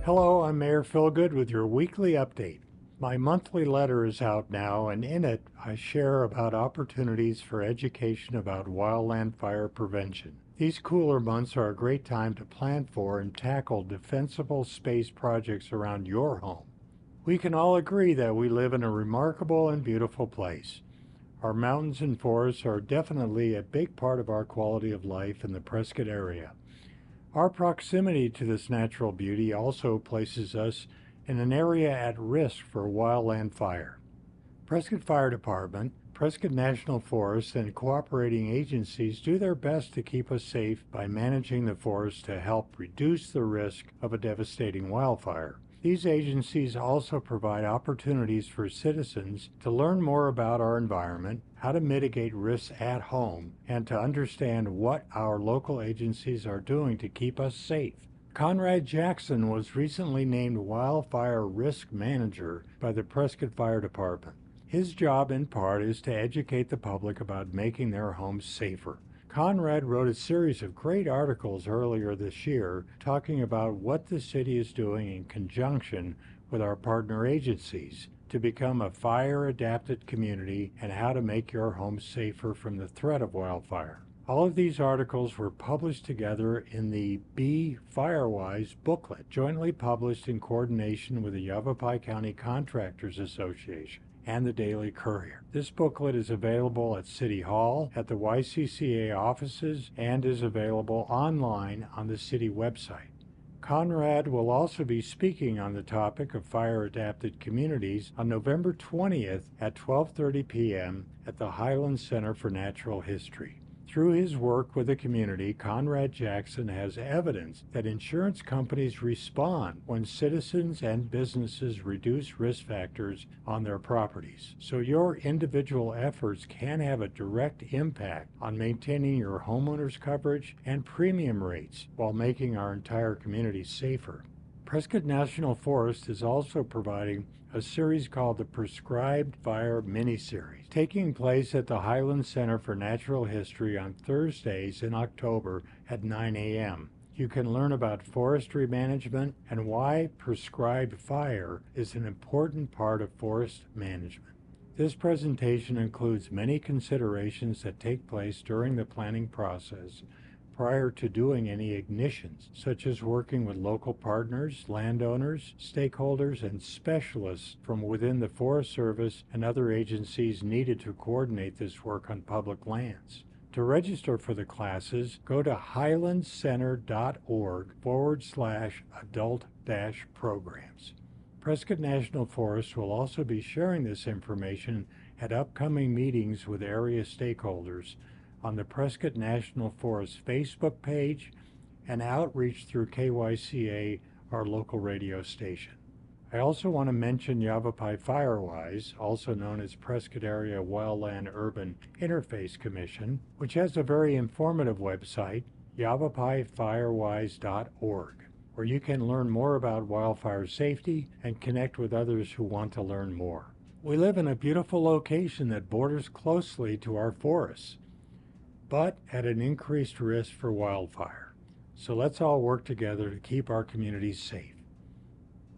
Hello, I'm Mayor Philgood with your weekly update. My monthly letter is out now, and in it I share about opportunities for education about wildland fire prevention. These cooler months are a great time to plan for and tackle defensible space projects around your home. We can all agree that we live in a remarkable and beautiful place. Our mountains and forests are definitely a big part of our quality of life in the Prescott area. Our proximity to this natural beauty also places us in an area at risk for wildland fire. Prescott Fire Department, Prescott National Forest, and cooperating agencies do their best to keep us safe by managing the forest to help reduce the risk of a devastating wildfire. These agencies also provide opportunities for citizens to learn more about our environment, how to mitigate risks at home, and to understand what our local agencies are doing to keep us safe. CONRAD Jackson was recently named Wildfire Risk Manager by the Prescott Fire Department. His job, in part, is to educate the public about making their homes safer. CONRAD wrote a series of great articles earlier this year talking about what the city is doing in conjunction with our partner agencies to become a fire-adapted community and how to make your home safer from the threat of wildfire. All of these articles were published together in the Be Firewise booklet, jointly published in coordination with the Yavapai County Contractors Association and the Daily Courier. This booklet is available at City Hall, at the YCCA offices, and is available online on the city website. CONRAD will also be speaking on the topic of fire-adapted communities on November 20th at 12:30 p.m. at the Highland Center for Natural History. Through his work with the community, CONRAD Jackson has evidence that insurance companies respond when citizens and businesses reduce risk factors on their properties. So your individual efforts can have a direct impact on maintaining your homeowner's coverage and premium rates while making our entire community safer. Prescott National Forest is also providing a series called the Prescribed Fire Miniseries, taking place at the Highland Center for Natural History on Thursdays in October at 9 a.m. You can learn about forestry management and why prescribed fire is an important part of forest management. This presentation includes many considerations that take place during the planning process prior to doing any ignitions, such as working with local partners, landowners, stakeholders, and specialists from within the Forest Service and other agencies needed to coordinate this work on public lands. To register for the classes, go to highlandcenter.org/adult-programs. Prescott National Forest will also be sharing this information at upcoming meetings with area stakeholders on the Prescott National Forest Facebook page and outreach through KYCA, our local radio station. I also want to mention Yavapai Firewise, also known as Prescott Area Wildland Urban Interface Commission, which has a very informative website, yavapaifirewise.org, where you can learn more about wildfire safety and connect with others who want to learn more. We live in a beautiful location that borders closely to our forests, but at an increased risk for wildfire. So let's all work together to keep our communities safe.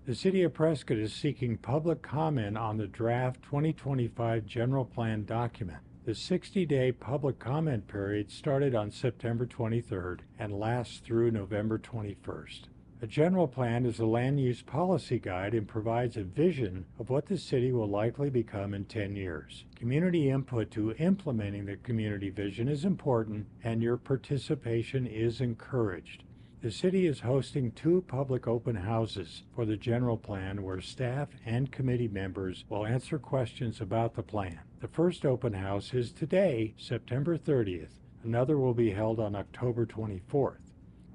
The City of Prescott is seeking public comment on the draft 2025 General Plan document. The 60-day public comment period started on September 23rd and lasts through November 21st. A general plan is a land use policy guide and provides a vision of what the city will likely become in 10 years. Community input to implementing the community vision is important, and your participation is encouraged. The city is hosting 2 public open houses for the general plan where staff and committee members will answer questions about the plan. The first open house is today, September 30th. Another will be held on October 24th.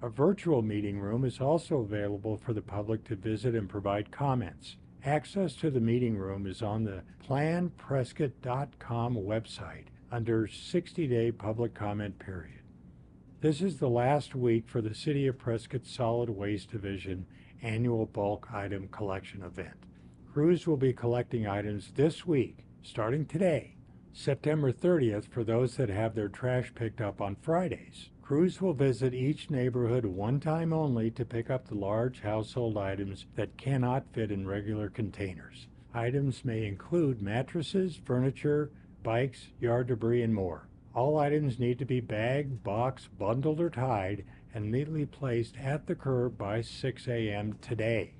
A virtual meeting room is also available for the public to visit and provide comments. Access to the meeting room is on the planprescott.com website under 60-day public comment period. This is the last week for the City of Prescott Solid Waste Division annual bulk item collection event. Crews will be collecting items this week, starting today, September 30th, for those that have their trash picked up on Fridays. Crews will visit each neighborhood one time only to pick up the large household items that cannot fit in regular containers. Items may include mattresses, furniture, bikes, yard debris, and more. All items need to be bagged, boxed, bundled, or tied and neatly placed at the curb by 6 a.m. today.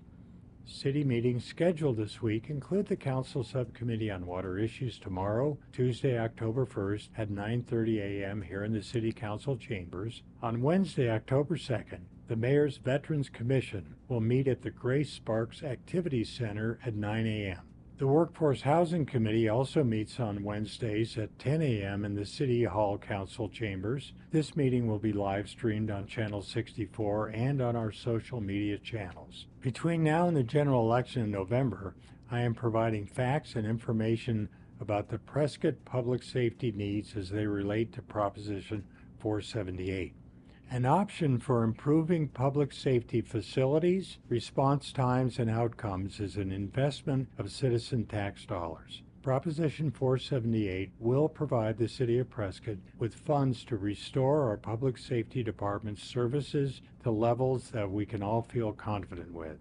City meetings scheduled this week include the Council Subcommittee on Water Issues tomorrow, Tuesday, October 1st at 9:30 a.m. here in the City Council chambers. On Wednesday, October 2nd, the Mayor's Veterans Commission will meet at the Grace Sparks Activities Center at 9 a.m. The Workforce Housing Committee also meets on Wednesdays at 10 a.m. in the City Hall Council chambers. This meeting will be live streamed on Channel 64 and on our social media channels. Between now and the general election in November, I am providing facts and information about the Prescott Public Safety Needs as they relate to Proposition 478. An option for improving public safety facilities, response times, and outcomes is an investment of citizen tax dollars. Proposition 478 will provide the City of Prescott with funds to restore our public safety department's services to levels that we can all feel confident with.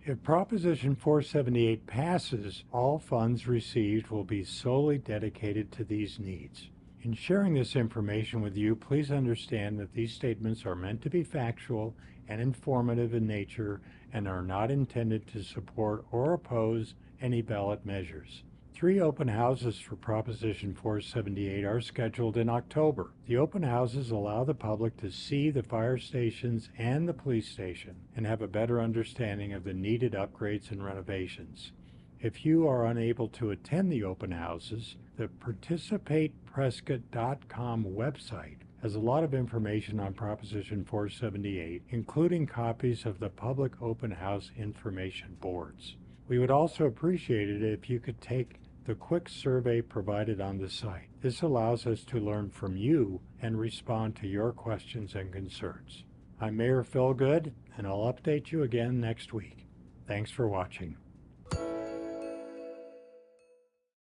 If Proposition 478 passes, all funds received will be solely dedicated to these needs. In sharing this information with you, please understand that these statements are meant to be factual and informative in nature and are not intended to support or oppose any ballot measures. 3 open houses for Proposition 478 are scheduled in October. The open houses allow the public to see the fire stations and the police station and have a better understanding of the needed upgrades and renovations. If you are unable to attend the open houses, the ParticipatePrescott.com website has a lot of information on Proposition 478, including copies of the public open house information boards. We would also appreciate it if you could take the quick survey provided on the site. This allows us to learn from you and respond to your questions and concerns. I'm Mayor Phil Good, and I'll update you again next week. Thanks for watching.